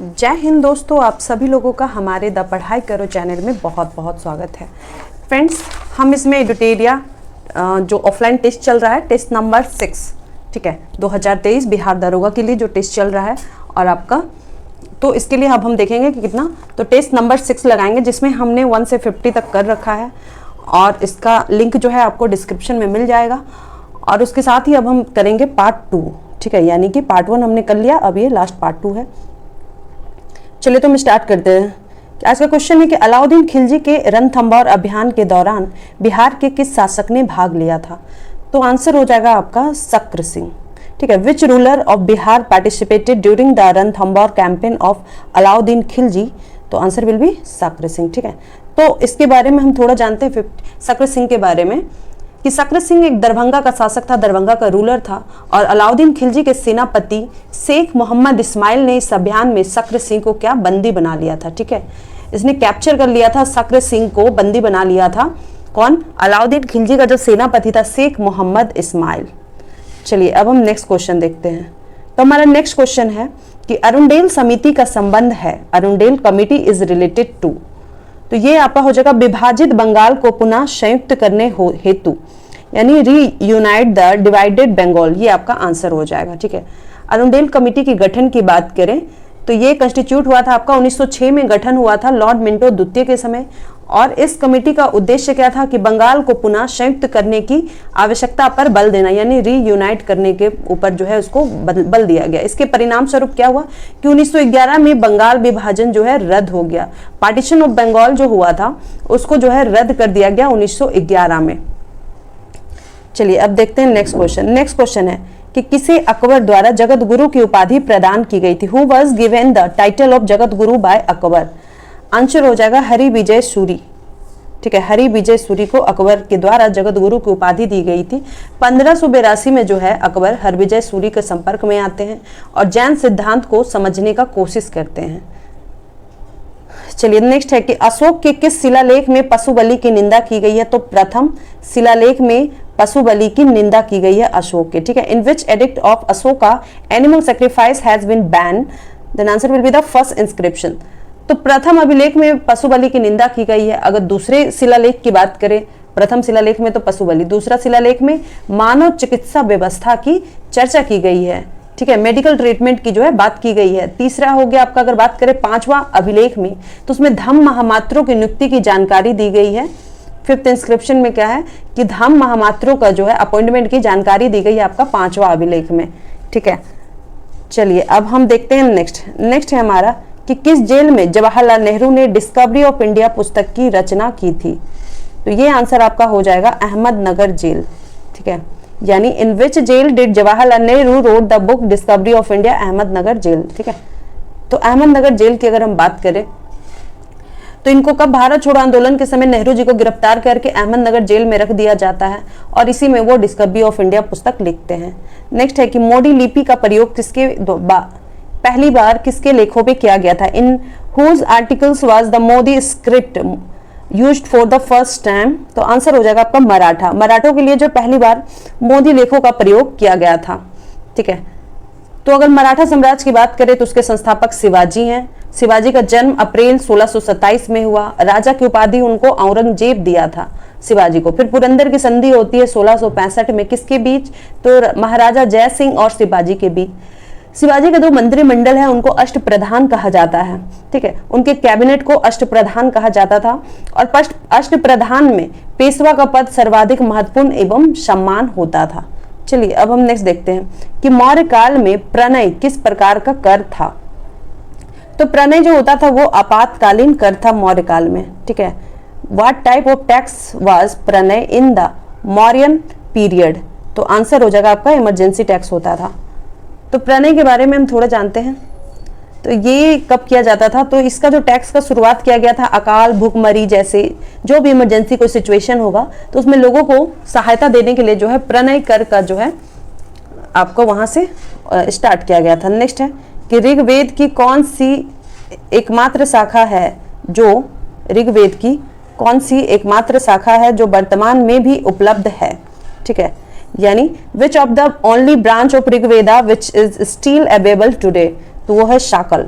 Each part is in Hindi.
जय हिंद दोस्तों, आप सभी लोगों का हमारे द पढ़ाई करो चैनल में बहुत बहुत स्वागत है। फ्रेंड्स, हम इसमें एडुटेरिया जो ऑफलाइन टेस्ट चल रहा है, टेस्ट नंबर 6, ठीक है, 2023 बिहार दरोगा के लिए जो टेस्ट चल रहा है और आपका, तो इसके लिए अब हम देखेंगे कि कितना, तो टेस्ट नंबर 6 लगाएंगे जिसमें हमने 1 से 50 तक कर रखा है और इसका लिंक जो है आपको डिस्क्रिप्शन में मिल जाएगा। और उसके साथ ही अब हम करेंगे पार्ट 2, ठीक है, यानी कि पार्ट 1 हमने कर लिया, अब ये लास्ट पार्ट 2 है। चलिए तो हम स्टार्ट करते हैं। आज का क्वेश्चन है कि अलाउद्दीन खिलजी के रणथंभौर अभियान के दौरान बिहार के किस शासक ने भाग लिया था? तो आंसर हो जाएगा आपका शक्र सिंह, ठीक है। Which ruler of Bihar participated during the Ranthambore campaign of Alauddin Khilji? तो आंसर विल बी शक्र सिंह, ठीक है। तो इसके बारे में हम थोड़ा जानते हैं शक्र सिंह के बारे में कि शक्र सिंह एक दरभंगा का शासक था, दरभंगा का रूलर था और अलाउद्दीन खिलजी के सेनापति शेख मोहम्मद इस्माइल ने इस अभियान में शक्र सिंह को क्या बंदी बना लिया था, ठीक है। इसने कैप्चर कर लिया था, शक्र सिंह को बंदी बना लिया था। कौन? अलाउद्दीन खिलजी का जो सेनापति था शेख मोहम्मद इस्माइल। चलिए अब हम नेक्स्ट क्वेश्चन देखते हैं। तो हमारा नेक्स्ट क्वेश्चन है कि अरुणडेल समिति का संबंध है, Arundale committee is related to, तो ये आपका हो जाएगा विभाजित बंगाल को पुनः संयुक्त करने हेतु, यानी रीयूनाइट द डिवाइडेड बंगाल, ये आपका आंसर हो जाएगा, ठीक है। अरुणडेल कमिटी की गठन की बात करें तो ये कंस्टिट्यूट हुआ था आपका 1906 में गठन हुआ था लॉर्ड मिंटो द्वितीय के समय। और इस कमेटी का उद्देश्य क्या था कि बंगाल को पुनः संयुक्त करने की आवश्यकता पर बल देना, यानी रीयूनाइट करने के ऊपर जो है उसको बल दिया गया। इसके परिणाम स्वरूप क्या हुआ कि 1911 में बंगाल विभाजन जो है रद्द हो गया। पार्टीशन ऑफ बंगाल जो हुआ था उसको जो है रद्द कर दिया गया 1911 में। चलिए अब देखते हैं नेक्स्ट क्वेश्चन। नेक्स्ट क्वेश्चन है कि किसे अकबर द्वारा जगत गुरु की उपाधि प्रदान की गई थी? Who was given the title of Jagat Guru bye Akbar? Answer हो जाएगा हरि विजय सूरी, ठीक है। हरि विजय सूरी को अकबर के द्वारा जगत गुरु की उपाधि दी गई थी। 1582 में जो है अकबर हरविजय सूरी के संपर्क में आते हैं और जैन सिद्धांत को समझने का कोशिश करते हैं। चलिए नेक्स्ट है कि अशोक के किस शिलालेख में पशु बलि की निंदा की गई है? तो प्रथम शिलालेख में पशु बलि की निंदा की गई है अशोक के, ठीक है। In which edict of Ashoka animal sacrifice has been ban? Then answer will be the first inscription. तो प्रथम अभिलेख में पशु बलि की निंदा की गई है। अगर दूसरे शिलालेख की बात करें, प्रथम शिलालेख में तो पशु बलि, दूसरा शिलालेख में मानव चिकित्सा व्यवस्था की चर्चा की गई है, ठीक है, मेडिकल ट्रीटमेंट की जो है बात की गई है। तीसरा हो गया आपका, अगर बात करें पांचवा अभिलेख में, तो उसमें धम्म महामात्रों की नियुक्ति की जानकारी दी गई है। फिफ्थ इंस्क्रिप्शन में क्या है कि धम्म महामात्रों का जो है अपॉइंटमेंट की जानकारी दी गई है आपका पांचवा अभिलेख में, ठीक है। चलिए अब हम देखते हैं नेक्स्ट है हमारा कि किस जेल में जवाहरलाल नेहरू ने डिस्कवरी ऑफ इंडिया पुस्तक की रचना की थी? तो ये आंसर आपका हो जाएगा अहमदनगर जेल, ठीक है, यानी in which jail did Jawaharlal Nehru wrote the book discovery of India? Ahmednagar jail, ठीक है। तो अहमदनगर जेल की अगर हम बात करें तो इनको कब भारत छोड़ो आंदोलन के समय नेहरू जी को गिरफ्तार करके अहमदनगर जेल में रख दिया जाता है और इसी में वो डिस्कवरी ऑफ इंडिया पुस्तक लिखते हैं। नेक्स्ट है कि मोडी लिपि का प्रयोग पहली बार किसके लेखों पे किया गया था? In whose articles was the Modi script used for the first time? तो आंसर हो जाएगा आपका मराठों के लिए जो पहली बार मोदी लेखों का प्रयोग किया गया था, ठीक है। तो अगर मराठा साम्राज्य की बात करें तो उसके संस्थापक शिवाजी हैं। शिवाजी का जन्म अप्रैल 1627 में हुआ। राजा की उपाधि उनको औरंगजेब दिया था शिवाजी को। फिर पुरंदर की संधि होती है 1665 में, किसके बीच? तो महाराजा जय सिंह और शिवाजी के बीच। शिवाजी का जो मंत्रिमंडल है उनको अष्टप्रधान कहा जाता है, ठीक है, उनके कैबिनेट को अष्टप्रधान कहा जाता था और अष्टप्रधान में पेशवा का पद सर्वाधिक महत्वपूर्ण एवं सम्मान होता था। चलिए अब हम नेक्स्ट देखते हैं कि मौर्य काल में प्रणय किस प्रकार का कर था? तो प्रणय जो होता था वो आपातकालीन कर था मौर्य काल में, ठीक है। What type of tax was Pranaya in the Mauryan period? तो आंसर हो जाएगा आपका इमरजेंसी टैक्स होता था। तो प्रणय के बारे में हम थोड़ा जानते हैं। तो ये कब किया जाता था? तो इसका जो टैक्स का शुरुआत किया गया था अकाल, भूखमरी जैसे जो भी इमरजेंसी कोई सिचुएशन होगा तो उसमें लोगों को सहायता देने के लिए जो है प्रणय कर का जो है आपको वहां से स्टार्ट किया गया था। नेक्स्ट है कि ऋग्वेद की कौन सी एकमात्र शाखा है जो ऋग्वेद की कौन सी एकमात्र शाखा है जो वर्तमान में भी उपलब्ध है, ठीक है, यानी which of the only branch of Rigveda which is still available today? तो वो है शाकल।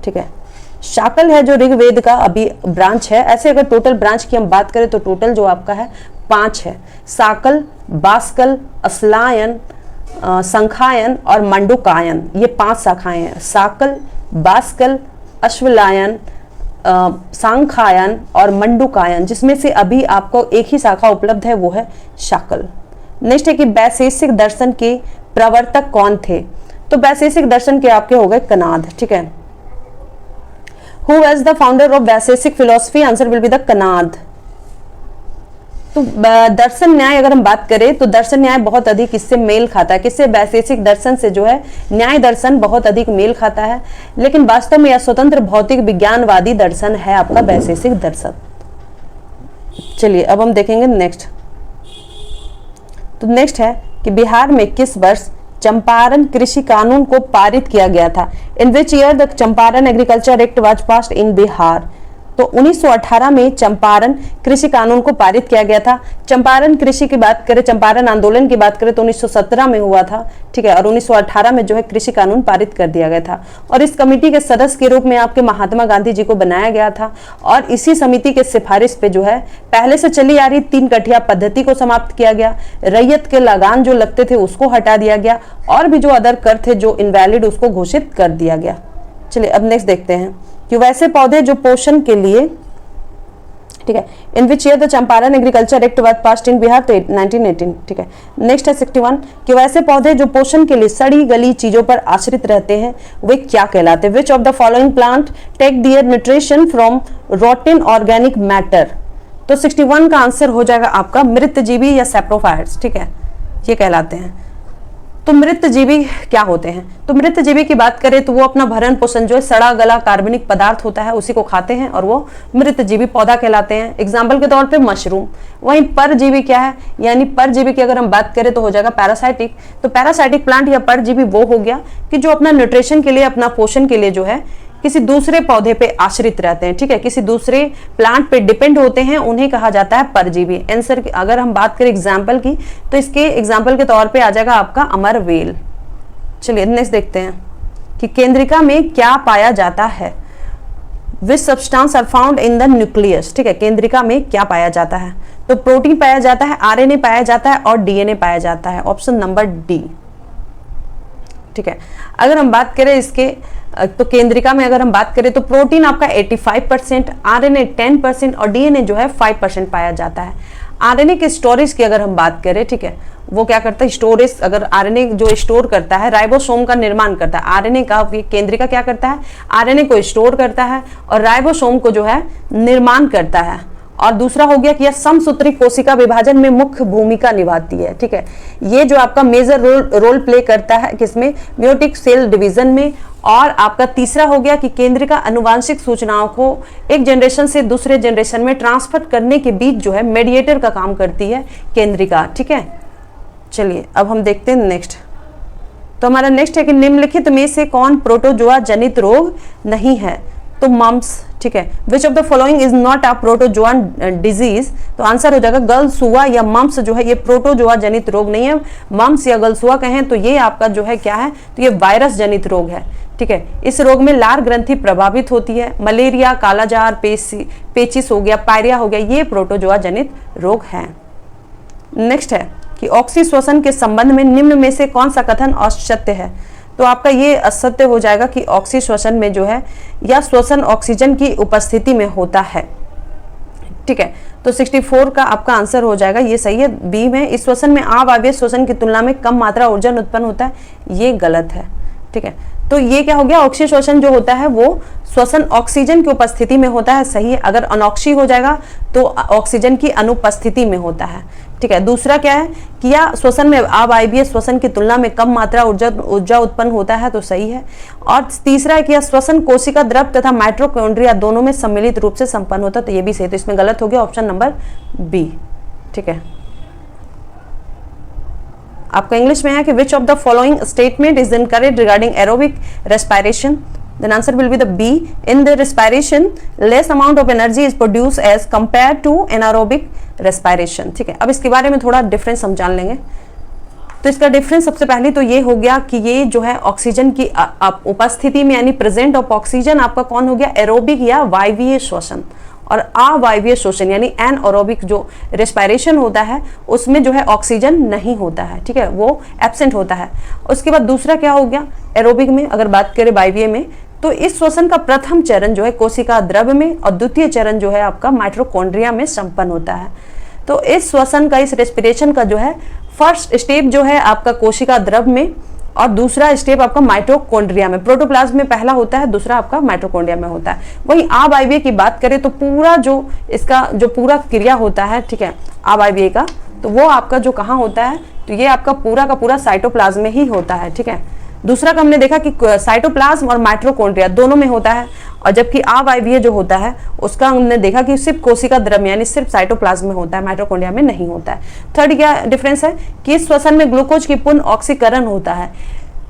ठीक है। शाकल है जो ऋग्वेद का अभी ब्रांच है। ऐसे अगर टोटल ब्रांच की हम बात करें तो टोटल जो आपका है 5 है। साकल, बास्कल, अस्लायन, संखायन और मंडूकायन, ये 5 शाखाएं हैं। साकल, बास्कल, अश्वलायन, सांखायन और मंडूकायन, जिसमें से अभी आपको एक ही शाखा उपलब्ध है, वो है शाकल। नेक्स्ट है कि वैशेषिक दर्शन के प्रवर्तक कौन थे? तो वैशेषिक दर्शन के आपके हो गए कनाद, ठीक है। Who was the founder of Vaisheshika philosophy? Answer will be the Kanad. तो दर्शन न्याय अगर हम बात करें तो दर्शन न्याय बहुत अधिक किससे मेल खाता है? किससे? वैशेषिक दर्शन से जो है न्याय दर्शन बहुत अधिक मेल खाता है, लेकिन वास्तव में यह स्वतंत्र भौतिक विज्ञानवादी दर्शन है आपका वैशेषिक दर्शन। चलिए अब हम देखेंगे नेक्स्ट। तो नेक्स्ट है कि बिहार में किस वर्ष चंपारण कृषि कानून को पारित किया गया था? In which year the Champaran agriculture act was passed in Bihar? तो 1918 में चंपारण कृषि कानून को पारित किया गया था। चंपारण कृषि की बात करें, चंपारण आंदोलन की बात करें तो 1917 में हुआ था, ठीक है। और 1918 में जो है कृषि कानून पारित कर दिया गया था। और इस कमेटी के सदस्य के रूप में आपके महात्मा गांधी जी को बनाया गया था। और इसी समिति के सिफारिश पे जो है पहले से चली आ रही 3 कठिया पद्धति को समाप्त किया गया। रैयत के लगान जो लगते थे उसको हटा दिया गया, और भी जो अदर कर थे जो इनवैलिड उसको घोषित कर दिया गया। चलिए अब नेक्स्ट देखते हैं कि वैसे पौधे जो पोषण के लिए, ठीक है, in which year the Champaran agriculture act was passed in Bihar? तो 1918, ठीक है। नेक्स्ट है 61 कि वैसे पौधे जो पोषण के लिए सड़ी गली चीजों पर आश्रित रहते हैं वे क्या कहलाते हैं? Which of the following plant take their nutrition from rotten organic matter? तो 61 का आंसर हो जाएगा आपका मृतजीवी या सैप्रोफाइट्स, ठीक है, ये कहलाते हैं। तो मृतजीवी क्या होते हैं? तो मृतजीवी की बात करें तो वो अपना भरण पोषण जो है सड़ा गला कार्बनिक पदार्थ होता है उसी को खाते हैं और वो मृतजीवी पौधा कहलाते हैं। एग्जाम्पल के तौर पे मशरूम। वहीं परजीवी क्या है? यानी परजीवी की अगर हम बात करें तो हो जाएगा पैरासाइटिक। तो पैरासाइटिक प्लांट या परजीवी वो हो गया कि जो अपना न्यूट्रिशन के लिए, अपना पोषण के लिए जो है किसी दूसरे पौधे पे आश्रित रहते हैं, ठीक है, किसी दूसरे प्लांट पे डिपेंड होते हैं, उन्हें कहा जाता है परजीवी। आंसर की अगर हम बात करें एग्जाम्पल की तो इसके एग्जाम्पल के तौर पे आ जाएगा आपका अमरवेल। चलिए नेक्स्ट देखते हैं कि केंद्रिका में क्या पाया जाता है? Which substance are found in the nucleus? ठीक है, केंद्रिका में क्या पाया जाता है? तो प्रोटीन पाया जाता है, आरएनए पाया जाता है और डीएनए पाया जाता है। ऑप्शन नंबर डी, ठीक है। अगर हम बात करें इसके तो केंद्रिका में अगर हम बात करें तो प्रोटीन आपका 85%, आरएनए 10% और डीएनए जो है 5% पाया जाता है। आरएनए के स्टोरेज की अगर हम बात करें, ठीक है, वो क्या करता है स्टोरेज, अगर आरएनए जो स्टोर करता है राइबोसोम का निर्माण करता है। आरएनए का केंद्रिका क्या करता है? आरएनए को स्टोर करता है और राइबोसोम को जो है निर्माण करता है। और दूसरा हो गया कि यह समसूत्री कोशिका विभाजन में मुख्य भूमिका निभाती है, ठीक है। ये जो आपका मेजर रोल प्ले करता है किसमें? म्योटिक सेल डिवीजन में। और आपका तीसरा हो गया कि केंद्रिका अनुवांशिक सूचनाओं को एक जनरेशन से दूसरे जनरेशन में ट्रांसफर करने के बीच जो है मेडिएटर का काम करती है केंद्रिका, ठीक है। चलिए अब हम देखते हैं नेक्स्ट। तो हमारा नेक्स्ट है कि निम्नलिखित में से कौन प्रोटोजोआ जनित रोग नहीं है? तो मम्स, ठीक है। विच of the following is not a protozoan disease? तो आंसर हो जाएगा गलसुआ या मम्स जो है ये प्रोटोजोआ जनित रोग नहीं है। मम्स या गलसुआ कहें तो ये आपका जो है क्या है? तो ये वायरस जनित रोग है, ठीक है। इस रोग में लार ग्रंथि प्रभावित होती है। मलेरिया, कालाजार, पेचिस हो गया, पायरिया हो गया, ये प्रोटोजोआ जनित रोग है। नेक्स्ट है कि ऑक्सी श्वसन के संबंध में निम्न में से कौन सा कथन असत्य है? तो आपका ये असत्य हो जाएगा कि ऑक्सी श्वसन में जो है या श्वसन ऑक्सीजन की उपस्थिति में होता है, ठीक है। तो 64 का आपका आंसर हो जाएगा, ये सही है, बी में। इस श्वसन में अवायवीय श्वसन की तुलना में कम मात्रा ऊर्जा उत्पन्न होता है, ये गलत है, ठीक है। तो ये क्या हो गया? ऑक्सी श्वसन जो होता है वो श्वसन ऑक्सीजन की उपस्थिति में होता है, सही है। अगर अनॉक्सी हो जाएगा तो ऑक्सीजन की अनुपस्थिति में होता है, ठीक है। दूसरा क्या है कि या श्वसन में अवायवीय श्वसन की तुलना में कम मात्रा ऊर्जा उत्पन्न होता है, तो सही है। और तीसरा है कि श्वसन कोशिका द्रव तथा माइटोकॉन्ड्रिया दोनों में सम्मिलित रूप से संपन्न होता है, तो ये भी सही। तो इसमें गलत हो गया ऑप्शन नंबर बी, ठीक है। आपका इंग्लिश में है कि विच of the following statement is incorrect regarding aerobic respiration? Then answer will be the B. In the respiration, less amount of energy is produced as compared to anaerobic respiration. ठीक है, अब इसके बारे में थोड़ा डिफरेंस हम जान लेंगे। तो इसका डिफरेंस सबसे पहले तो ये हो गया कि ये जो है ऑक्सीजन की उपस्थिति में यानी प्रेजेंट ऑफ ऑक्सीजन आपका कौन हो गया, एरोबिक या वायवीय श्वसन, और अवायवीय श्वसन यानी एनएरोबिक जो रेस्पिरेशन होता है उसमें जो है ऑक्सीजन नहीं होता है, ठीक है, वो एब्सेंट होता है। उसके बाद दूसरा क्या हो गया, एरोबिक में अगर बात करें वायवीय में, तो इस श्वसन का प्रथम चरण जो है कोशिका द्रव में और द्वितीय चरण जो है आपका माइटोकॉन्ड्रिया में संपन्न होता है। तो इस श्वसन का, इस रेस्पिरेशन का जो है फर्स्ट स्टेप जो है आपका कोशिका द्रव में और दूसरा स्टेप आपका माइटोकॉन्ड्रिया में, प्रोटोप्लाज्म में पहला होता है, दूसरा आपका माइटोकॉन्ड्रिया में होता है। वहीं अवायवीय की बात करें तो पूरा जो इसका जो पूरा क्रिया होता है, ठीक है, अवायवीय का, तो वो आपका जो कहाँ होता है, तो ये आपका पूरा का पूरा साइटोप्लाज्म में ही होता है, ठीक है। दूसरा का हमने देखा कि साइटोप्लाज्म और माइटोकॉन्ड्रिया दोनों में होता है, और जबकि अवायवीय जो होता है उसका हमने देखा कि सिर्फ कोशिका द्रव में यानी सिर्फ साइटोप्लाज्म में होता है, माइटोकॉन्ड्रिया में नहीं होता है। थर्ड क्या डिफरेंस है कि इस श्वसन में ग्लूकोज की पुनः ऑक्सीकरण होता है।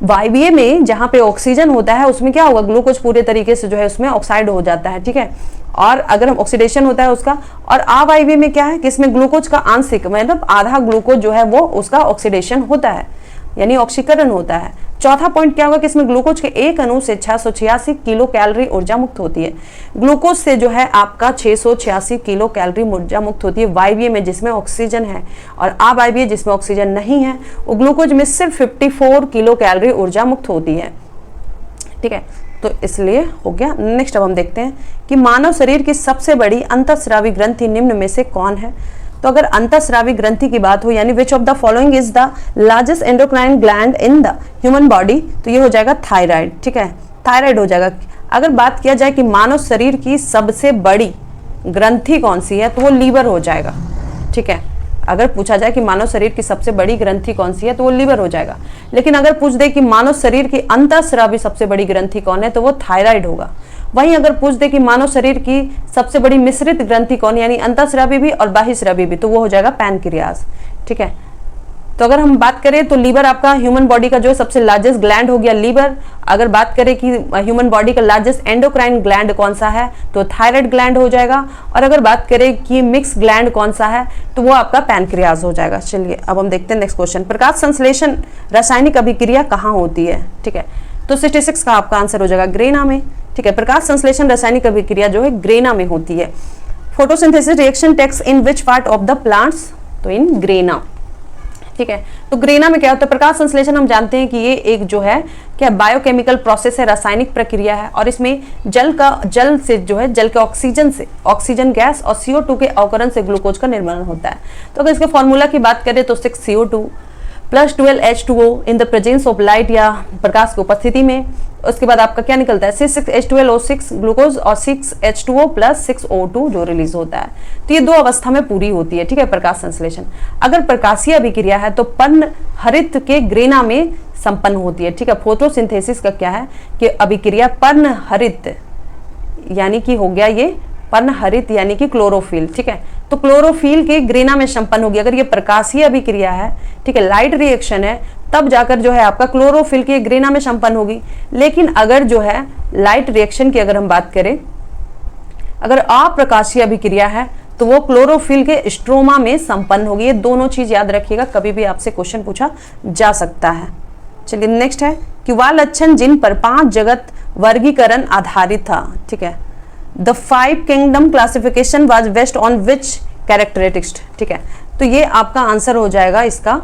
वायवीय में जहाँ पे ऑक्सीजन होता है उसमें क्या होगा, ग्लूकोज पूरे तरीके से जो है उसमें ऑक्साइड हो जाता है, ठीक है, और अगर हम ऑक्सीडेशन होता है उसका। और अवायवीय में क्या है कि इसमें ग्लूकोज का आंशिक मतलब आधा ग्लूकोज जो है वो उसका ऑक्सीडेशन होता है यानी ऑक्सीकरण होता है। चौथा पॉइंट क्या होगा कि इसमें ग्लूकोज के एक अणु से 686 किलो कैलोरी ऊर्जा मुक्त होती है। ग्लूकोज से जो है आपका 686 किलो कैलोरी ऊर्जा मुक्त होती है वायवीय में जिसमें ऑक्सीजन है, और अवायवीय जिसमें ऑक्सीजन नहीं है वो ग्लूकोज में सिर्फ 54 किलो कैलोरी ऊर्जा मुक्त होती है, ठीक है। तो इसलिए हो गया। नेक्स्ट अब हम देखते हैं कि मानव शरीर की सबसे बड़ी अंतःस्रावी ग्रंथि निम्न में से कौन है। तो अगर अंतःस्रावी ग्रंथि की बात हो यानी which of the following is the largest endocrine gland in the human body, तो ये हो जाएगा थायराइड, ठीक है, थायराइड हो जाएगा। अगर बात किया जाए कि मानव शरीर की सबसे बड़ी ग्रंथि कौन सी है तो वो लीवर हो जाएगा, ठीक है। अगर पूछा जाए कि मानव शरीर की सबसे बड़ी ग्रंथि कौन सी है तो वो लीवर हो जाएगा। लेकिन अगर पूछ दे कि मानव शरीर की अंतःस्रावी सबसे बड़ी ग्रंथि कौन है तो वो थायराइड होगा। वहीं अगर पूछ दे कि मानव शरीर की सबसे बड़ी मिश्रित ग्रंथि कौन यानी अंतःस्रावी भी और बाह्यस्रावी भी, तो वो हो जाएगा पैनक्रियाज, ठीक है। तो अगर हम बात करें तो लीवर आपका ह्यूमन बॉडी का जो है सबसे लार्जेस्ट ग्लैंड हो गया लीवर। अगर बात करें कि ह्यूमन बॉडी का लार्जेस्ट एंडोक्राइन ग्लैंड कौन सा है तो थायराइड ग्लैंड हो जाएगा। और अगर बात करें कि मिक्स ग्लैंड कौन सा है तो वो आपका पैनक्रियाज हो जाएगा। चलिए अब हम देखते हैं नेक्स्ट क्वेश्चन। प्रकाश संश्लेषण रासायनिक अभिक्रिया कहाँ होती है, ठीक है। तो 66 का आपका आंसर हो जाएगा ग्रेना में, ठीक है। प्रकाश संश्लेषण रासायनिक अभिक्रिया जो है ग्रेना में होती है। Photosynthesis reaction takes in which part of the plants, तो इन ग्रेना, ठीक है। तो ग्रेना में क्या होता है, प्रकाश संश्लेषण हम जानते हैं कि ये एक जो है क्या बायोकेमिकल प्रोसेस है, रासायनिक प्रक्रिया है, और इसमें जल से जो है जल के ऑक्सीजन से ऑक्सीजन गैस और CO2 के अवकरण से ग्लूकोज का निर्माण होता है। तो अगर इसके फॉर्मूला की बात करें तो 6CO2 + 12H2O in the presence of light या प्रकाश की उपस्थिति में। उसके बाद आपका क्या निकलता है, C6H12O6 ग्लूकोज और 6H2O + 6O2 जो रिलीज होता है। तो ये दो अवस्था में पूरी होती है, ठीक है, प्रकाश संश्लेषण। अगर प्रकाशीय अभिक्रिया है तो पर्णहरित के ग्रेना में संपन्न होती है, ठीक है। फोटोसिंथेसिस का क्या है कि अभिक्रिया पर्णहरित यानी कि हो गया ये पर्णहरित यानी कि क्लोरोफिल, ठीक है। तो क्लोरोफिल के ग्रेना में संपन्न होगी। अगर ये प्रकाशीय अभिक्रिया है, ठीक है, लाइट रिएक्शन है, तब जाकर जो है आपका क्लोरोफिल के ग्रेना में संपन्न होगी। लेकिन अगर जो है लाइट रिएक्शन की अगर हम बात करें, अगर अप्रकाशीय अभिक्रिया है तो वो क्लोरोफिल के स्ट्रोमा में संपन्न होगी। ये दोनों चीज याद रखिएगा, कभी भी आपसे क्वेश्चन पूछा जा सकता है। चलिए नेक्स्ट है कि वह लक्षण जिन पर 5 जगत वर्गीकरण आधारित था, ठीक है। The 5 kingdom classification was based on which characteristics, ठीक है। तो ये आपका आंसर हो जाएगा, इसका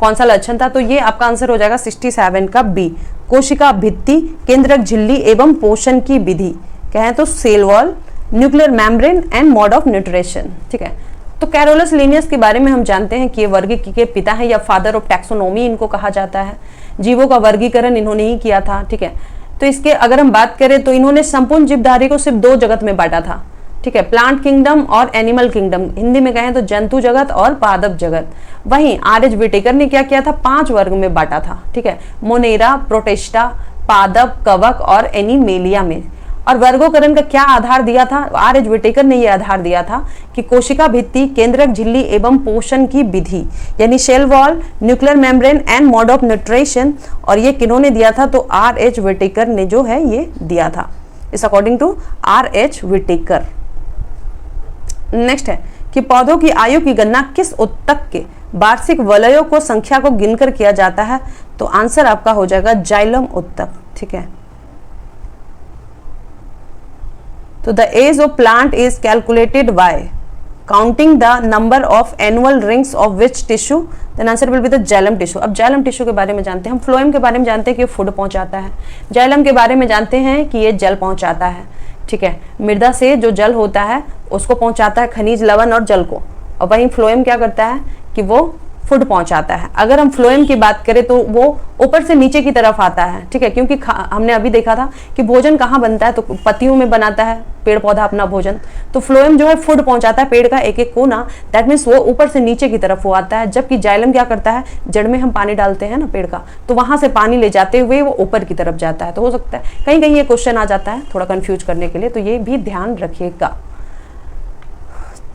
कौन सा लक्षण था, तो ये आपका आंसर हो जाएगा 67 का बी, कोशिका भित्ति, केंद्रक झिल्ली एवं पोषण की विधि, कहें तो cell wall, nuclear membrane and mode of nutrition, ठीक है। तो कैरोलस लिनियस के बारे में हम जानते हैं कि ये वर्गीकरण के पिता हैं या फादर ऑफ टैक्सोनॉमी इनको कहा जाता है। जीवों का वर्गीकरण इन्होंने ही किया था, ठीक है। तो इसके अगर हम बात करें तो इन्होंने संपूर्ण जीवधारी को सिर्फ 2 जगत में बांटा था, ठीक है, प्लांट किंगडम और एनिमल किंगडम, हिंदी में कहें तो जंतु जगत और पादप जगत। वहीं R.H. विटेकर ने क्या किया था, 5 वर्ग में बांटा था, ठीक है, मोनेरा, प्रोटेस्टा, पादप, कवक और एनिमेलिया में। और वर्गीकरण का क्या आधार दिया था, R.H. विटेकर ने यह आधार दिया था कि कोशिका भित्ति, केंद्रक झिल्ली एवं पोषण की विधि यानी cell wall, nuclear membrane and mode of nutrition. और ये किन्होंने दिया था, तो R.H. विटेकर ने जो है ये दिया था, इस according to R.H. Whittaker. Next है कि पौधों की आयु की गणना किस ऊतक के वार्षिक वलयों को संख्या को गिनकर किया जाता है? तो आंसर आपका हो जाएगा जाइलम उत्तक। ठीक है, तो the age of plant is calculated by counting the number of annual rings of which tissue? Then answer will be the xylem tissue. अब जाइलम टिश्यू के बारे में जानते हैं हम, फ्लोएम के बारे में जानते हैं कि ये फूड पहुंचाता है, जाइलम के बारे में जानते हैं कि ये जल पहुंचाता है। ठीक है, मृदा से जो जल होता है उसको पहुंचाता है, खनिज, लवण और जल को, और वहीं फ्लोएम क्या करता है कि वो फूड पहुंचाता है। अगर हम फ्लोएम की बात करें तो वो ऊपर से नीचे की तरफ आता है। ठीक है, क्योंकि हमने अभी देखा था कि भोजन कहाँ बनता है, तो पत्तियों में बनाता है पेड़ पौधा अपना भोजन, तो फ्लोएम जो है फूड पहुंचाता है, पेड़ का एक एक कोना, दैट मीन्स वो ऊपर से नीचे की तरफ वो आता है। जबकि जाइलम क्या करता है, जड़ में हम पानी डालते हैं ना पेड़ का, तो वहां से पानी ले जाते हुए वो ऊपर की तरफ जाता है। तो हो सकता है कहीं कहीं ये क्वेश्चन आ जाता है थोड़ा कंफ्यूज करने के लिए, तो ये भी ध्यान रखिएगा।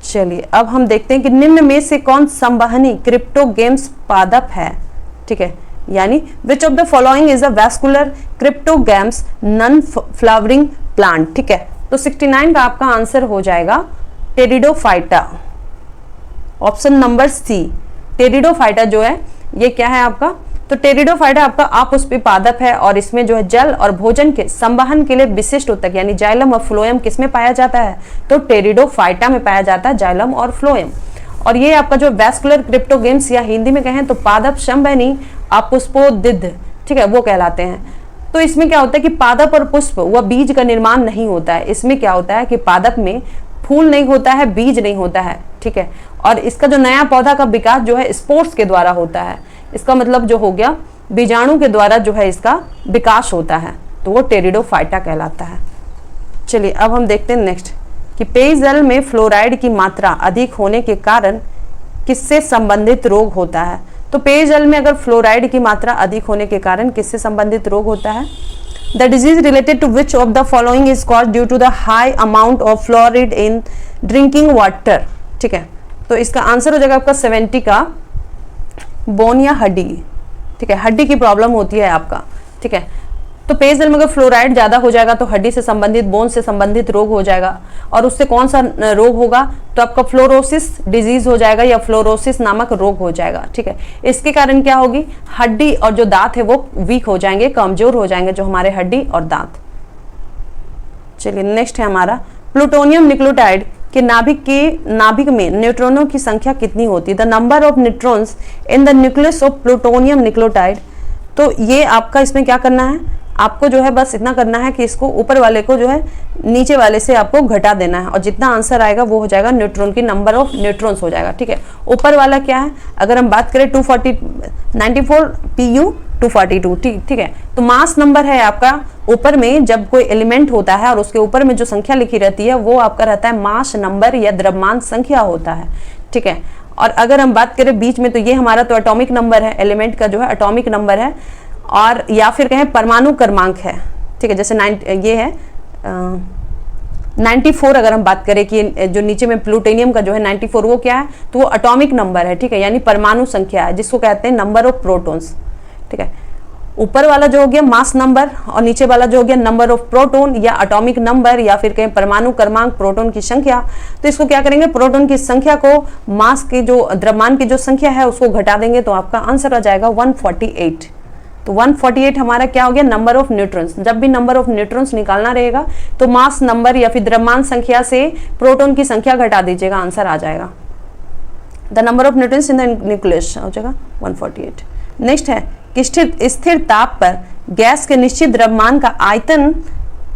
चलिए अब हम देखते हैं कि निम्न में से कौन संवहनी क्रिप्टोगेम्स पादप है? ठीक है, यानी which of the following is a vascular cryptogams non flowering plant? ठीक है, तो 69 का आपका आंसर हो जाएगा pteridophyta, option number C. Pteridophyta जो है ये क्या है आपका, तो टेरिडोफाइटा आपका अपुष्पी पादप है और इसमें जो है जल और भोजन के संवहन के लिए विशिष्ट उत्तक यानी जाइलम और फ्लोएम किसमें पाया जाता है? तो टेरिडोफाइटा में पाया जाता है जाइलम और फ्लोएम। और ये आपका जो वैस्कुलर क्रिप्टोगेम्स या हिंदी में कहें तो पादप संवहनी अपुष्पोदिद, ठीक है, वो कहलाते हैं। तो इसमें क्या होता है कि पादप और पुष्प व बीज का निर्माण नहीं होता है। इसमें क्या होता है कि पादप में फूल नहीं होता है, बीज नहीं होता है। ठीक है, और इसका जो नया पौधा का विकास जो है स्पोर्स के द्वारा होता है। इसका मतलब जो हो गया बीजाणु के द्वारा जो है इसका विकास होता है, तो वो टेरिडोफाइटा कहलाता है। चलिए अब हम देखते हैं नेक्स्ट कि पेयजल में फ्लोराइड की मात्रा अधिक होने के कारण किससे संबंधित रोग होता है? तो पेयजल में अगर फ्लोराइड की मात्रा अधिक होने के कारण किससे संबंधित रोग होता है? The disease related to which of the following is caused due to the high amount of fluoride in drinking water? ठीक है, तो इसका आंसर हो जाएगा आपका 70 का बोन या हड्डी। ठीक है, हड्डी की प्रॉब्लम होती है आपका। ठीक है, तो पेयजल में अगर फ्लोराइड ज्यादा हो जाएगा तो हड्डी से संबंधित, बोन से संबंधित रोग हो जाएगा। और उससे कौन सा रोग होगा? तो आपका फ्लोरोसिस डिजीज हो जाएगा या फ्लोरोसिस नामक रोग हो जाएगा। ठीक है, इसके कारण क्या होगी, हड्डी और जो दांत है वो वीक हो जाएंगे, कमजोर हो जाएंगे जो हमारे हड्डी और दांत। चलिए नेक्स्ट है हमारा प्लूटोनियम न्यूक्लियोटाइड कि नाभिक में न्यूट्रॉनों की संख्या कितनी होती है? The number of neutrons in the nucleus of plutonium nucleotide. तो ये आपका इसमें क्या करना है, आपको जो है बस इतना करना है कि इसको ऊपर वाले को जो है नीचे वाले से आपको घटा देना है, और जितना आंसर आएगा वो हो जाएगा न्यूट्रॉन की नंबर ऑफ न्यूट्रॉन्स हो जाएगा। ठीक है, ऊपर वाला क्या है, अगर हम बात करें 94 PU 242। ठीक है, तो मास नंबर है आपका ऊपर में जब कोई एलिमेंट होता है और उसके ऊपर में जो संख्या लिखी रहती है वो आपका रहता है मास नंबर या द्रव्यमान संख्या होता है। ठीक है, और अगर हम बात करें बीच में तो ये हमारा तो एटॉमिक नंबर है, एलिमेंट का जो है एटॉमिक नंबर है, और या फिर कहें परमाणु क्रमांक है। ठीक है, जैसे ये है 94 अगर हम बात करें कि जो नीचे में प्लूटोनियम का जो है 94 वो क्या है, तो वो एटॉमिक नंबर है। ठीक है, यानी परमाणु संख्या है जिसको कहते हैं नंबर ऑफ प्रोटॉन्स। ठीक है, ऊपर वाला जो हो गया मास नंबर और नीचे वाला जो हो गया नंबर ऑफ प्रोटॉन या एटॉमिक नंबर या फिर कहें परमाणु क्रमांक, प्रोटॉन की संख्या। तो इसको क्या करेंगे, प्रोटॉन की संख्या को मास की जो द्रव्यमान की जो संख्या है उसको घटा देंगे तो आपका आंसर आ जाएगा 148। तो 148 हमारा क्या हो गया, नंबर ऑफ न्यूट्रॉन्स। जब भी नंबर ऑफ न्यूट्रॉन्स निकालना रहेगा तो मास नंबर या फिर द्रव्यमान संख्या से प्रोटॉन की संख्या घटा दीजिएगा, आंसर आ जाएगा। The number of neutrons in the nucleus हो जाएगा 148। नेक्स्ट है कि स्थिर ताप पर गैस के निश्चित द्रव्यमान का आयतन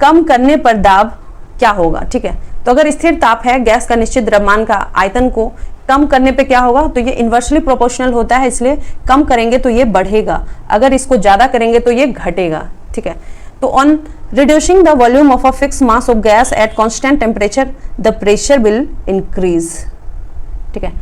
कम करने पर दाब क्या होगा? ठीक है, तो अगर स्थिर ताप है, गैस का निश्चित द्रव्यमान का आयतन को कम करने पे क्या होगा, तो ये इन्वर्सली प्रोपोर्शनल होता है, इसलिए कम करेंगे तो ये बढ़ेगा, अगर इसको ज्यादा करेंगे तो ये घटेगा। ठीक है, तो on reducing the volume of a fix mass of gas at constant temperature the pressure will increase. ठीक है,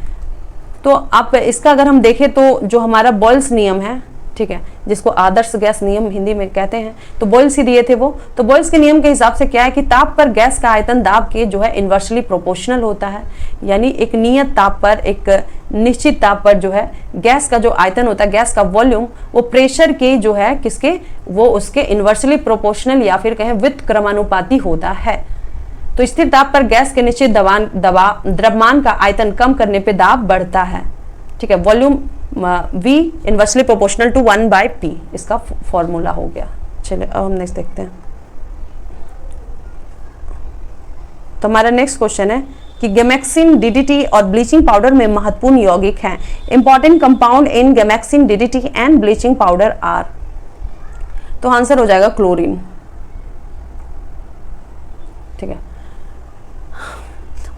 तो आप इसका अगर हम देखें तो जो हमारा बॉयल्स नियम है, ठीक है, जिसको आदर्श गैस नियम हिंदी में कहते हैं, तो बॉयल्स ही दिए थे वो। तो बॉयल्स के नियम के हिसाब से क्या है कि ताप पर गैस का आयतन दाब के जो है इन्वर्सली प्रोपोर्शनल होता है, यानी एक नियत ताप पर, एक निश्चित ताप पर जो है गैस का जो आयतन होता है, गैस का वॉल्यूम, वो प्रेशर के जो है किसके, वो उसके इन्वर्सली प्रोपोर्शनल या फिर कहें व्युत्क्रमानुपाती होता है। तो स्थिर ताप पर गैस के निश्चित द्रव्यमान का आयतन कम करने पर दाब बढ़ता है। ठीक है। Volume V inversely proportional to 1/P, इसका फॉर्मूला हो गया। चलिए अब हम नेक्स्ट देखते हैं। तो हमारा नेक्स्ट क्वेश्चन है कि गैमेक्सिन, DDT और ब्लीचिंग पाउडर में महत्वपूर्ण यौगिक हैं। Important compound in gammexane, DDT and bleaching powder are. तो आंसर हो जाएगा क्लोरीन। ठीक है।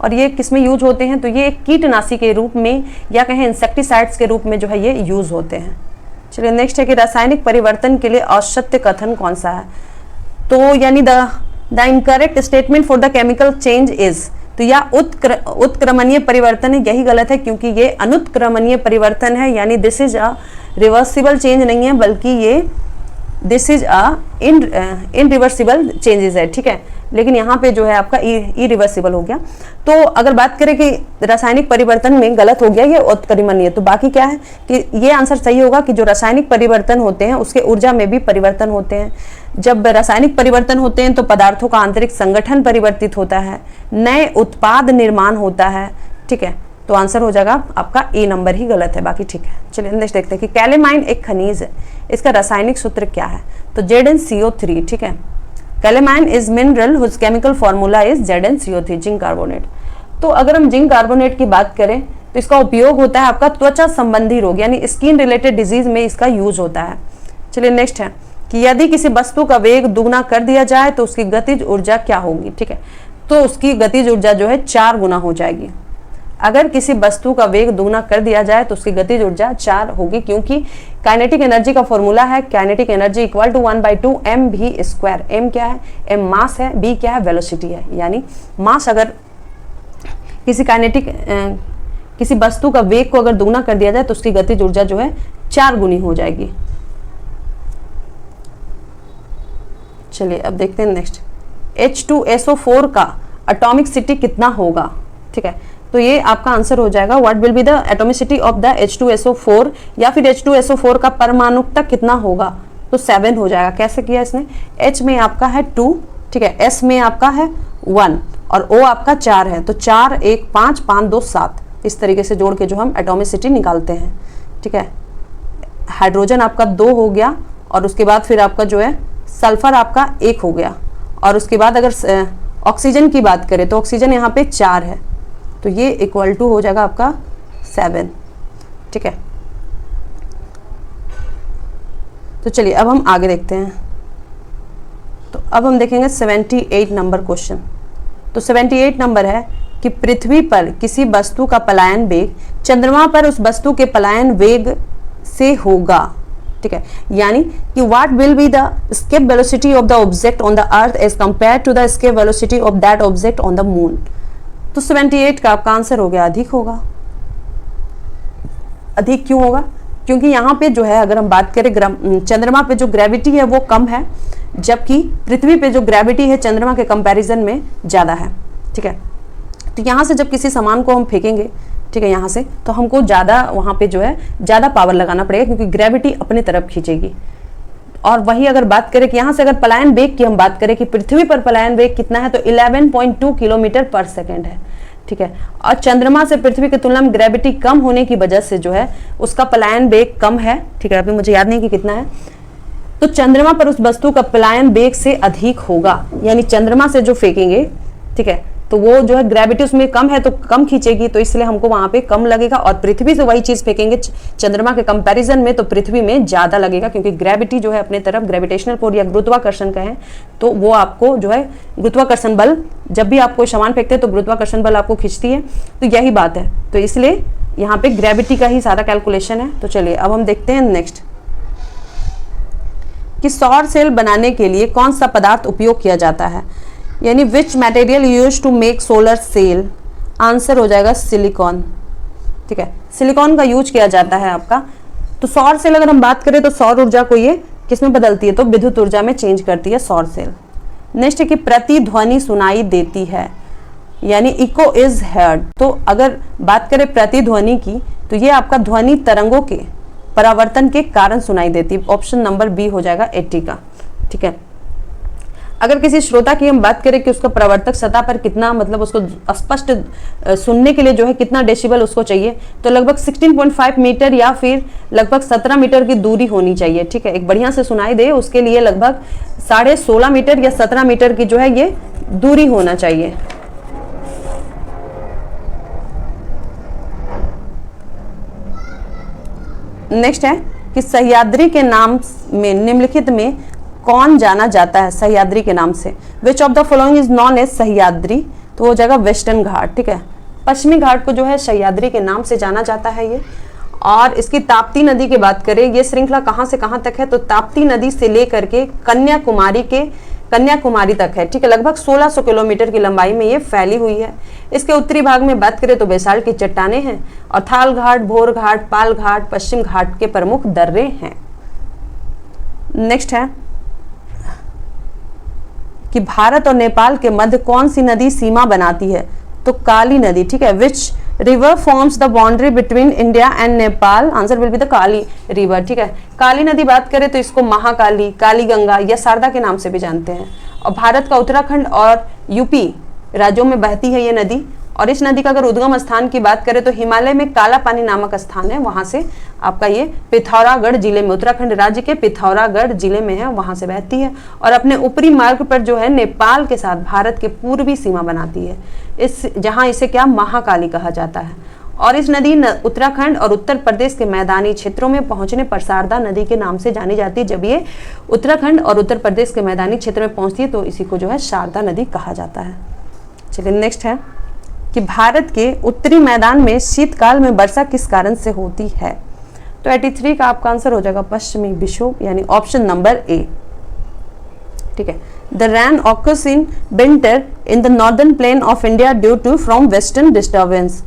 और ये किसमें यूज होते हैं? तो ये कीटनाशी के रूप में या कहें इंसेक्टिसाइड्स के रूप में जो है ये यूज होते हैं। चलिए नेक्स्ट है कि रासायनिक परिवर्तन के लिए औसत्य कथन कौन सा है? तो यानी the incorrect statement for the chemical change is, तो या उत्क्रमणीय परिवर्तन है, यही गलत है क्योंकि ये अनुत्क्रमणीय परिवर्तन है, यानी this is a reversible change नहीं है बल्कि ये दिस इज अ इनरिवर्सिबल चेंजेस है। ठीक है, लेकिन यहाँ पे जो है आपका इरिवर्सिबल हो गया। तो अगर बात करें कि रासायनिक परिवर्तन में गलत हो गया ये उत्क्रमणीय, तो बाकी क्या है कि ये आंसर सही होगा कि जो रासायनिक परिवर्तन होते हैं उसके ऊर्जा में भी परिवर्तन होते हैं। जब रासायनिक परिवर्तन होते हैं तो पदार्थों का आंतरिक संगठन परिवर्तित होता है, नए उत्पाद निर्माण होता है। ठीक है, तो आंसर हो जाएगा आपका ए नंबर ही गलत है, बाकी ठीक है। चलिए नेक्स्ट देखते हैं कि कैलेमाइन एक खनिज है, इसका रासायनिक सूत्र क्या है? तो ZnCO3। ठीक है, calamine is mineral whose chemical formula is ZnCO3, zinc carbonate. तो अगर हम जिंक कार्बोनेट की बात करें तो इसका उपयोग होता है आपका त्वचा संबंधी रोग यानी स्किन रिलेटेड डिजीज में इसका यूज होता है। चलिए नेक्स्ट है कि यदि किसी वस्तु का वेग दुगना कर दिया जाए तो उसकी गतिज ऊर्जा क्या होगी? ठीक है, तो उसकी गतिज ऊर्जा जो है 4 गुना हो जाएगी। अगर किसी वस्तु का वेग दुगना कर दिया जाए तो उसकी गतिज ऊर्जा 4 होगी, क्योंकि काइनेटिक एनर्जी का फॉर्मूला है kinetic energy equal to 1/2 mv²। m क्या है? m मास है, b क्या है? वेलोसिटी है। यानी मास अगर किसी वस्तु का वेग को अगर दुगना कर दिया जाए तो उसकी गतिज ऊर्जा जो है 4 गुनी हो जाएगी। चलिए अब देखते हैं नेक्स्ट, H2SO4 का एटॉमिक सिटी कितना होगा? ठीक है, तो ये आपका आंसर हो जाएगा what will be the atomicity of the H2SO4, या फिर H2SO4 का परमाणुकता कितना होगा? तो 7 हो जाएगा। कैसे किया इसने? H में आपका है 2, ठीक है, S में आपका है 1 और O आपका 4 है, तो 4 1 5 5 2 7 इस तरीके से जोड़ के जो हम एटोमिसिटी निकालते हैं। ठीक है, हाइड्रोजन आपका 2 हो गया और उसके बाद फिर आपका जो है सल्फर आपका 1 हो गया, और उसके बाद अगर ऑक्सीजन की बात करें तो ऑक्सीजन यहाँ पे 4 है, तो ये इक्वल टू हो जाएगा आपका 7। ठीक है, तो चलिए अब हम आगे देखते हैं। तो अब हम देखेंगे 78 नंबर क्वेश्चन। तो 78 नंबर है कि पृथ्वी पर किसी वस्तु का पलायन वेग चंद्रमा पर उस वस्तु के पलायन वेग से होगा। ठीक है, यानी कि what will be the escape velocity of the object on the earth as compare to the escape velocity of that object on the moon. तो 78 का आपका आंसर हो गया अधिक होगा। अधिक क्यों होगा? क्योंकि यहाँ पे जो है अगर हम बात करें चंद्रमा पे जो ग्रेविटी है वो कम है, जबकि पृथ्वी पे जो ग्रेविटी है चंद्रमा के कंपैरिजन में ज़्यादा है। ठीक है, तो यहाँ से जब किसी सामान को हम फेंकेंगे, ठीक है, यहाँ से, तो हमको ज़्यादा वहाँ पे जो है ज़्यादा पावर लगाना पड़ेगा क्योंकि ग्रेविटी अपने तरफ खींचेगी। और वही अगर बात करें कि यहाँ से अगर पलायन वेग की हम बात करें कि पृथ्वी पर पलायन वेग कितना है, तो 11.2 किलोमीटर पर सेकेंड है। ठीक है, और चंद्रमा से पृथ्वी की तुलना में ग्रेविटी कम होने की वजह से जो है उसका पलायन वेग कम है। ठीक है, अभी मुझे याद नहीं कि कितना है, तो चंद्रमा पर उस वस्तु का पलायन वेग से अधिक होगा, यानी चंद्रमा से जो फेंकेंगे, ठीक है, तो वो जो है ग्रेविटी उसमें कम है तो कम खींचेगी, तो इसलिए हमको वहां पे कम लगेगा। और पृथ्वी से वही चीज फेंकेंगे चंद्रमा के कंपैरिजन में, तो पृथ्वी में ज्यादा लगेगा क्योंकि ग्रेविटी जो है अपने तरफ ग्रेविटेशनल फोर्स या गुरुत्वाकर्षण कहें तो वो आपको जो है गुरुत्वाकर्षण बल, जब भी आप कोई सामान फेंकते हैं तो गुरुत्वाकर्षण बल आपको खींचती है, तो यही बात है। तो इसलिए यहाँ पे ग्रेविटी का ही सारा कैलकुलेशन है। तो चलिए अब हम देखते हैं नेक्स्ट कि सौर सेल बनाने के लिए कौन सा पदार्थ उपयोग किया जाता है, यानी which material use to make solar cell. Answer हो जाएगा सिलिकॉन। ठीक है, सिलिकॉन का यूज किया जाता है आपका। तो सौर सेल अगर हम बात करें तो सौर ऊर्जा को ये किसमें बदलती है, तो विद्युत ऊर्जा में चेंज करती है सौर सेल। नेक्स्ट है कि प्रतिध्वनि सुनाई देती है, यानी इको इज हर्ड। तो अगर बात करें प्रतिध्वनि की तो ये आपका ध्वनि तरंगों के परावर्तन के कारण सुनाई देती है। ऑप्शन नंबर बी हो जाएगा 80 का। ठीक है, अगर किसी श्रोता की हम बात करें कि उसका प्रवर्तक सतह पर कितना, मतलब उसको स्पष्ट सुनने के लिए जो है कितना डेसिबल उसको चाहिए, तो लगभग 16.5 मीटर या फिर लगभग 17 मीटर की दूरी होनी चाहिए। ठीक है, एक बढ़िया से सुनाई दे उसके लिए लगभग 16.5 मीटर या 17 मीटर की जो है ये दूरी होना चाहिए। नेक्स्ट है कि सह्याद्री के नाम में निम्नलिखित में कौन जाना जाता है सह्याद्री के नाम से? Which of the following is known as Sahyadri? तो वो जगह वेस्टर्न घाट। ठीक है, पश्चिमी घाट को जो है सह्याद्री के नाम से जाना जाता है ये। और इसकी ताप्ती नदी की बात करें, ये श्रृंखला कहाँ से कहाँ तक है? तो ताप्ती नदी से लेकर के कन्याकुमारी तक है। ठीक है, लगभग 1600 किलोमीटर की लंबाई में ये फैली हुई है। इसके उत्तरी भाग में बात करें तो बेसाल्ट की चट्टानें हैं और थाल घाट, भोर घाट, पाल घाट, पश्चिम घाट के प्रमुख दर्रे हैं। नेक्स्ट है कि भारत और नेपाल के मध्य कौन सी नदी सीमा बनाती है? तो काली नदी। ठीक है, which river forms the boundary between India and Nepal? Answer will be the Kali river. ठीक है, काली नदी बात करें तो इसको महाकाली, काली गंगा या शारदा के नाम से भी जानते हैं। और भारत का उत्तराखंड और यूपी राज्यों में बहती है ये नदी। और इस नदी का अगर उद्गम स्थान की बात करें तो हिमालय में काला पानी नामक स्थान है, वहां से आपका ये पिथौरागढ़ जिले में, उत्तराखंड राज्य के पिथौरागढ़ जिले में है, वहां से बहती है और अपने ऊपरी मार्ग पर जो है नेपाल के साथ भारत के पूर्वी सीमा बनाती है, जहां इसे क्या महाकाली कहा जाता है। और इस नदी उत्तराखंड और उत्तर प्रदेश के मैदानी क्षेत्रों में पहुंचने पर शारदा नदी के नाम से जानी जाती है। जब ये उत्तराखंड और उत्तर प्रदेश के मैदानी क्षेत्र में पहुंचती है तो इसी को जो है शारदा नदी कहा जाता है। चलिए नेक्स्ट है कि भारत के उत्तरी मैदान में शीतकाल में वर्षा किस कारण से होती है? तो 83 का आपका आंसर हो जाएगा पश्चिमी विक्षोभ, यानी ऑप्शन नंबर ए। ठीक है, the rain occurs in winter in the northern plain of India due to from western disturbance.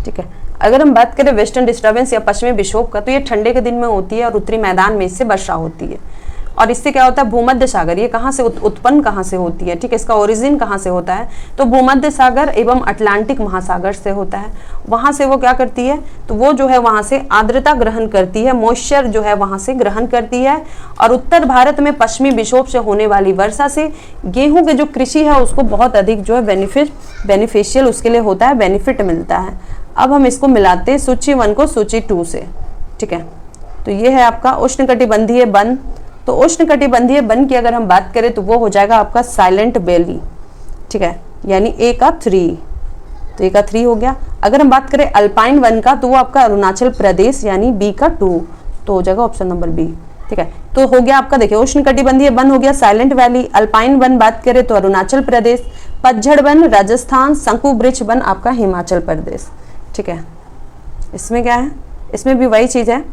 ठीक है, अगर हम बात करें वेस्टर्न डिस्टर्बेंस या पश्चिमी विक्षोभ का, तो ये ठंडे के दिन में होती है और उत्तरी मैदान में इससे वर्षा होती है। और इससे क्या होता है, भूमध्य सागर, ये कहाँ से उत्पन्न कहाँ से होती है? ठीक है, इसका ओरिजिन कहाँ से होता है? तो भूमध्य सागर एवं अटलांटिक महासागर से होता है। वहां से वो क्या करती है, तो वो जो है वहां से आर्द्रता ग्रहण करती है, मॉइस्चर जो है वहां से ग्रहण करती है। और उत्तर भारत में पश्चिमी विक्षोभ से होने वाली वर्षा से गेहूं के जो कृषि है उसको बहुत अधिक जो है बेनिफिशियल उसके लिए होता है, बेनिफिट मिलता है। अब हम इसको मिलाते हैं सूची 1 को सूची 2 से। ठीक है, तो ये है आपका उष्णकटिबंधीय वन। तो उष्णकटिबंधीय वन की अगर हम बात करें तो वो हो जाएगा आपका साइलेंट वैली। ठीक है, यानी ए का 3, तो ए का 3 हो गया। अगर हम बात करें अल्पाइन वन का तो वो आपका अरुणाचल प्रदेश, यानी बी का 2, तो हो जाएगा ऑप्शन नंबर बी। ठीक है, तो हो गया आपका, देखिए उष्णकटिबंधीय वन हो गया साइलेंट वैली, अल्पाइन वन बात करें तो अरुणाचल प्रदेश, पतझड़ वन राजस्थान, शंकु वृक्ष वन आपका हिमाचल प्रदेश। ठीक है, इसमें क्या है, इसमें भी वही चीज है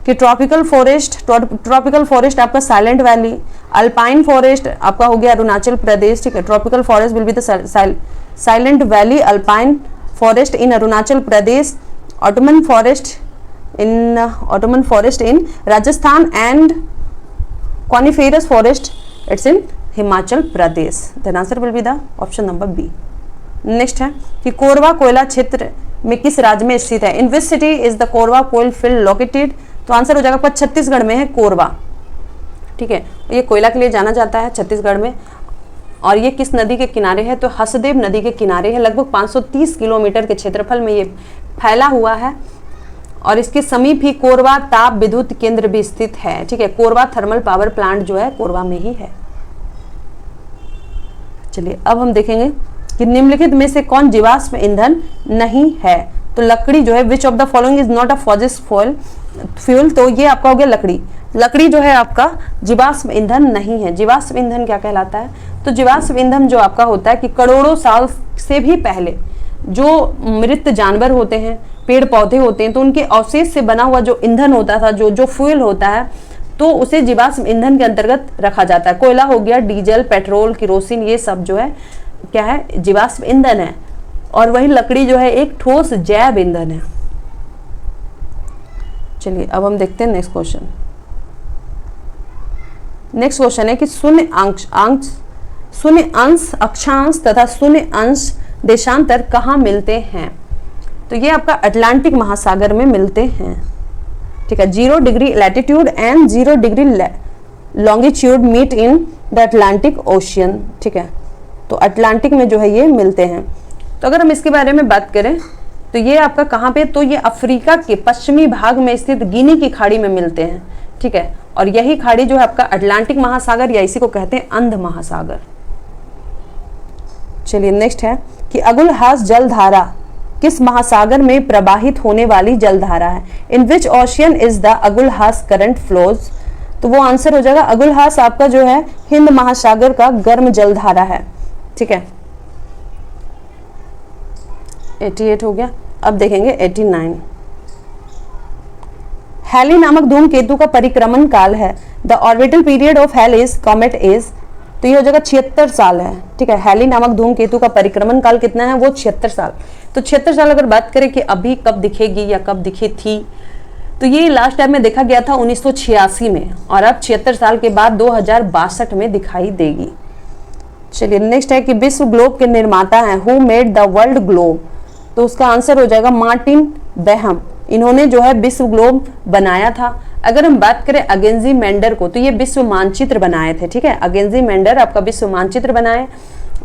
कि ट्रॉपिकल फॉरेस्ट आपका साइलेंट वैली, अल्पाइन फॉरेस्ट आपका हो गया अरुणाचल प्रदेश। ठीक है, tropical forest will be the Silent Valley, alpine forest in Arunachal Pradesh, autumn forest in Rajasthan and coniferous forest it's in Himachal Pradesh. Then answer will be the option number B. Next है कि कोरबा कोयला क्षेत्र में किस राज्य में स्थित है? In which city is the Korba coal field located? तो आंसर हो जाएगा आपका छत्तीसगढ़ में है कोरबा। ठीक है, ये कोयला के लिए जाना जाता है छत्तीसगढ़ में। और ये किस नदी के किनारे है? तो हसदेव नदी के किनारे है। लगभग 530 किलोमीटर के क्षेत्रफल में ये फैला हुआ है और इसके समीप ही कोरबा ताप विद्युत केंद्र भी स्थित है। ठीक है, कोरबा थर्मल पावर प्लांट जो है कोरबा में ही है। चलिए अब हम देखेंगे कि निम्नलिखित में से कौन जीवाश्म ईंधन नहीं है? तो लकड़ी जो है, विच of the following is not a fossil fuel? तो ये आपका हो गया लकड़ी जो है आपका जीवाश्म ईंधन नहीं है। जीवाश्म ईंधन क्या कहलाता है? तो जीवाश्म ईंधन जो आपका होता है कि करोड़ों साल से भी पहले जो मृत जानवर होते हैं, पेड़ पौधे होते हैं, तो उनके अवशेष से बना हुआ जो ईंधन होता था, जो फ्यूल होता है, तो उसे जीवाश्म ईंधन के अंतर्गत रखा जाता है। कोयला हो गया, डीजल, पेट्रोल, केरोसिन, ये सब जो है क्या है, जीवाश्म ईंधन है। और वही लकड़ी जो है एक ठोस जैव ईंधन है। चलिए अब हम देखते हैं नेक्स्ट क्वेश्चन। नेक्स्ट क्वेश्चन है कि शून्य अंश अक्षांश तथा शून्य अंश देशांतर कहाँ मिलते हैं? तो ये आपका अटलांटिक महासागर में मिलते हैं। ठीक है, 0 degree latitude and 0 degree longitude meet in the Atlantic Ocean, ठीक है। तो अटलांटिक में जो है ये मिलते हैं। तो अगर हम इसके बारे में बात करें तो ये आपका कहाँ पे, तो ये अफ्रीका के पश्चिमी भाग में स्थित गिनी की खाड़ी में मिलते हैं, ठीक है। और यही खाड़ी जो है आपका अटलांटिक महासागर या इसी को कहते हैं अंध महासागर। चलिए नेक्स्ट है कि अगुलहास जलधारा किस महासागर में प्रवाहित होने वाली जलधारा है। In which ocean is the Agulhas current flows. तो वो आंसर हो जाएगा अगुलहास आपका जो है हिंद महासागर का गर्म जलधारा है, ठीक है। 88 हो गया। अब देखेंगे 89। हैली नामक धूमकेतु का परिक्रमण काल है। The orbital period of Halley's comet is. तो ये हो जाएगा 76 साल है, ठीक है। हैली नामक धूमकेतु का परिक्रमण काल कितना है, वो 76 साल। तो 76 साल अगर बात करें कि अभी कब दिखेगी या कब दिखी थी, तो ये लास्ट टाइम में देखा गया था 1986 में, और अब 76 साल के बाद 2062 में दिखाई देगी। चलिए नेक्स्ट है कि विश्व ग्लोब के निर्माता हैं। Who made the world globe. तो उसका आंसर हो जाएगा मार्टिन बेहम। इन्होंने जो है विश्व ग्लोब बनाया था। अगर हम बात करें अगेंजी मेंडर को, तो ये विश्व मानचित्र बनाए थे, ठीक है। अगेंजी मेंडर आपका विश्व मानचित्र बनाए,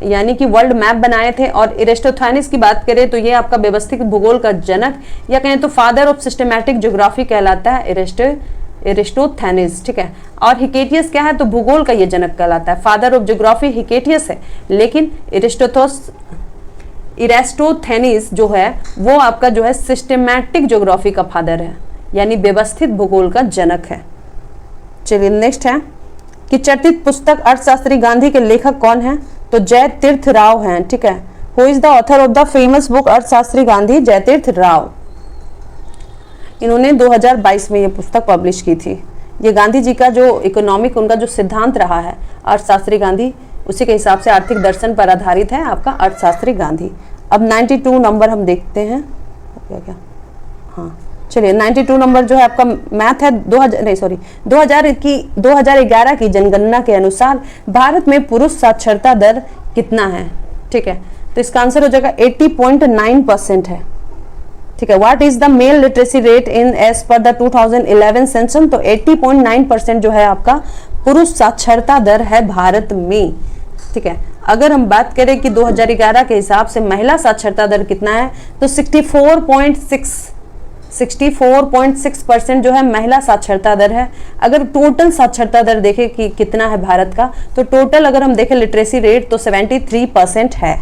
यानी कि वर्ल्ड मैप बनाए थे। और इरेस्टोथेनिस की बात करें तो ये आपका व्यवस्थित भूगोल का जनक या कहें तो फादर ऑफ सिस्टमैटिक ज्योग्राफी कहलाता है इरेस्टोथेनिस, ठीक है। और हिकेटियस क्या है, तो भूगोल का ये जनक कहलाता है। फादर ऑफ ज्योग्राफी हिकेटियस है, लेकिन इरेस्टोथेनिस जो है वो आपका जो है सिस्टमैटिक ज्योग्राफी का फादर है, यानी व्यवस्थित भूगोल का जनक है। चलिए नेक्स्ट है कि चर्चित पुस्तक अर्थशास्त्री गांधी के लेखक कौन है। तो जयतीर्थ राव हैं, ठीक है। Who is the author of the famous book अर्थशास्त्री गांधी। जयतीर्थ राव। इन्होंने 2022 में ये पुस्तक पब्लिश की थी। ये गांधी जी का जो इकोनॉमिक उनका जो सिद्धांत रहा है अर्थशास्त्री गांधी, उसी के हिसाब से आर्थिक दर्शन पर आधारित है आपका अर्थशास्त्री गांधी। अब 92 नंबर हम देखते हैं क्या, हाँ चलिए 92 नंबर जो है आपका मैथ है 2011 की जनगणना के अनुसार भारत में पुरुष साक्षरता दर कितना है, ठीक है। तो इसका आंसर हो जाएगा 80.9% है, ठीक है। What is the male literacy rate in as per the 2011 census. तो 80.9% जो है आपका पुरुष साक्षरता दर है भारत में, ठीक है। अगर हम बात करें कि 2011 के हिसाब से महिला साक्षरता दर कितना है, तो 64.6% जो है महिला साक्षरता दर है। अगर टोटल साक्षरता दर देखें कि कितना है भारत का, तो टोटल अगर हम देखें लिटरेसी रेट तो 73% है।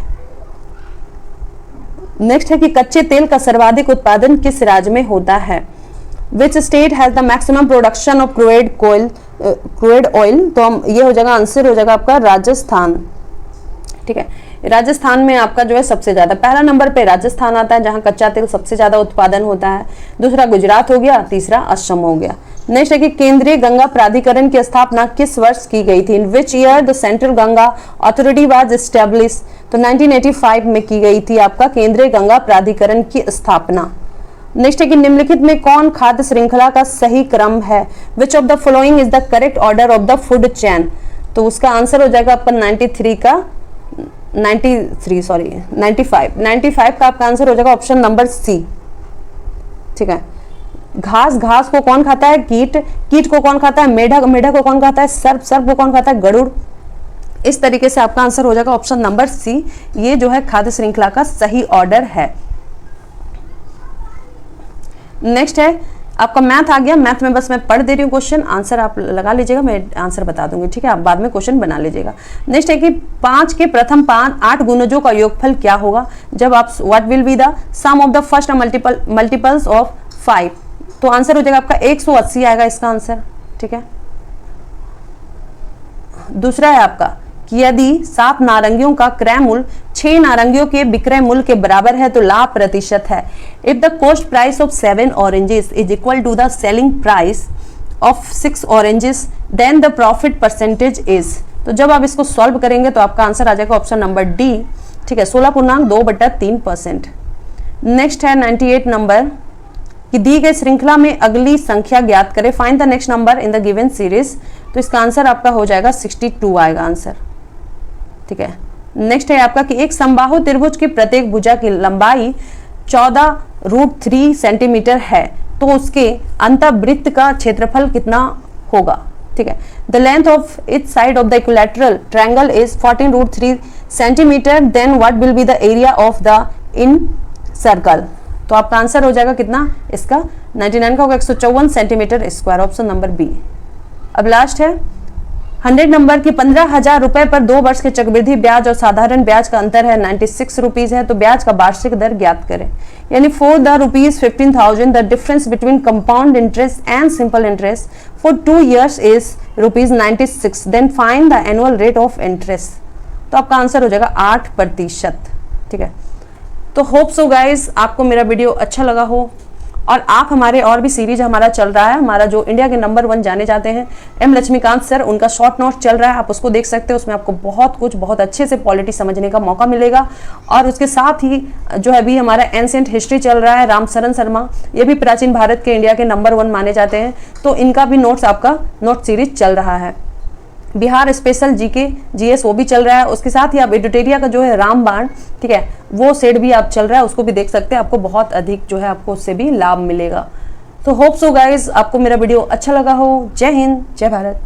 नेक्स्ट है कि कच्चे तेल का सर्वाधिक उत्पादन किस राज्य में होता है। Which state has the maximum production of crude oil. तो हम ये हो जाएगा आंसर हो जाएगा आपका राजस्थान, ठीक है। राजस्थान में आपका जो है सबसे ज्यादा, पहला नंबर पे राजस्थान आता है जहां कच्चा तेल सबसे ज्यादा उत्पादन होता है। दूसरा गुजरात हो गया, तीसरा असम हो गया। नेक्स्ट है कि केंद्रीय गंगा प्राधिकरण की स्थापना किस वर्ष की गई थी। In which year the central Ganga authority was establish. तो 1985 में की गई थी आपका केंद्रीय गंगा प्राधिकरण की स्थापना। नेक्स्ट है कि निम्नलिखित में कौन खाद्य श्रृंखला का सही क्रम है। विच of the following is the correct order of the food chain. तो उसका आंसर हो जाएगा आपका 95 का आपका आंसर हो जाएगा ऑप्शन नंबर सी, ठीक है। घास को कौन खाता है, कीट को कौन खाता है, मेढक को कौन खाता है, सर्प को कौन खाता है, गरुड़। इस तरीके से आपका आंसर हो जाएगा ऑप्शन नंबर सी। ये जो है खाद्य श्रृंखला का सही ऑर्डर है। नेक्स्ट है आपका मैथ आ गया। मैथ में बस मैं पढ़ दे रही हूँ क्वेश्चन, आंसर आप लगा लीजिएगा, मैं आंसर बता दूंगी, ठीक है। आप बाद में क्वेश्चन बना लीजिएगा। नेक्स्ट है कि 5 के प्रथम 8 गुणजों का योगफल क्या होगा। जब आप what will be the sum of the first multiples of 5। तो आंसर हो जाएगा आपका 180 आएगा इसका आंसर, ठीक है। दूसरा है आपका कि यदि 7 नारंगियों का क्रय मूल्य 6 नारंगियों के विक्रय मूल्य के बराबर है तो लाभ प्रतिशत है। If the cost price of 7 oranges is equal to the selling price of 6 oranges then the profit percentage is. तो जब आप इसको सॉल्व करेंगे तो आपका आंसर आ जाएगा ऑप्शन नंबर डी, ठीक है, 16.2/3%। नेक्स्ट है 98 नंबर कि दी गई श्रृंखला में अगली संख्या ज्ञात करें। Find the next number in the given series. तो इसका आंसर आपका हो जाएगा 62 आएगा आंसर, ठीक है। नेक्स्ट है आपका कि एक समबाहु त्रिभुज की प्रत्येक भुजा की लंबाई 14√3 सेंटीमीटर है तो उसके अंतःवृत्त का क्षेत्रफल कितना होगा। ठीक है। The length of each side of the equilateral triangle is 14√3 centimetre, then what will be the area of the incircle. तो आपका आंसर हो जाएगा कितना इसका 99 का होगा 154 centimetre square, option number B. अब लास्ट है 100 नंबर की 15,000 रुपए पर 2 वर्ष के चक्रवृद्धि ब्याज और साधारण ब्याज का अंतर है 96 रुपीज है, तो ब्याज का वार्षिक दर ज्ञात करें। यानी for the ₹15,000 the difference between compound interest and simple interest for 2 years is ₹96, then find the annual rate of interest. तो आपका आंसर हो जाएगा 8%। ठीक है, तो होप सो गाइज आपको मेरा वीडियो अच्छा लगा हो और आप हमारे और भी सीरीज हमारा चल रहा है, हमारा जो इंडिया के नंबर 1 जाने जाते हैं एम लक्ष्मीकांत सर, उनका शॉर्ट नोट चल रहा है, आप उसको देख सकते हो। उसमें आपको बहुत अच्छे से पॉलिटी समझने का मौका मिलेगा। और उसके साथ ही जो है अभी हमारा एंशिएंट हिस्ट्री चल रहा है, रामचरण शर्मा, ये भी प्राचीन भारत के इंडिया के नंबर 1 माने जाते हैं, तो इनका भी नोट्स आपका नोट सीरीज चल रहा है। बिहार स्पेशल जीके जीएस वो भी चल रहा है। उसके साथ ही आप एडुटेरिया का जो है रामबाण, ठीक है, वो सेट भी आप चल रहा है, उसको भी देख सकते हैं। आपको बहुत अधिक जो है आपको उससे भी लाभ मिलेगा। तो होप सो गाइज आपको मेरा वीडियो अच्छा लगा हो। जय हिंद, जय भारत।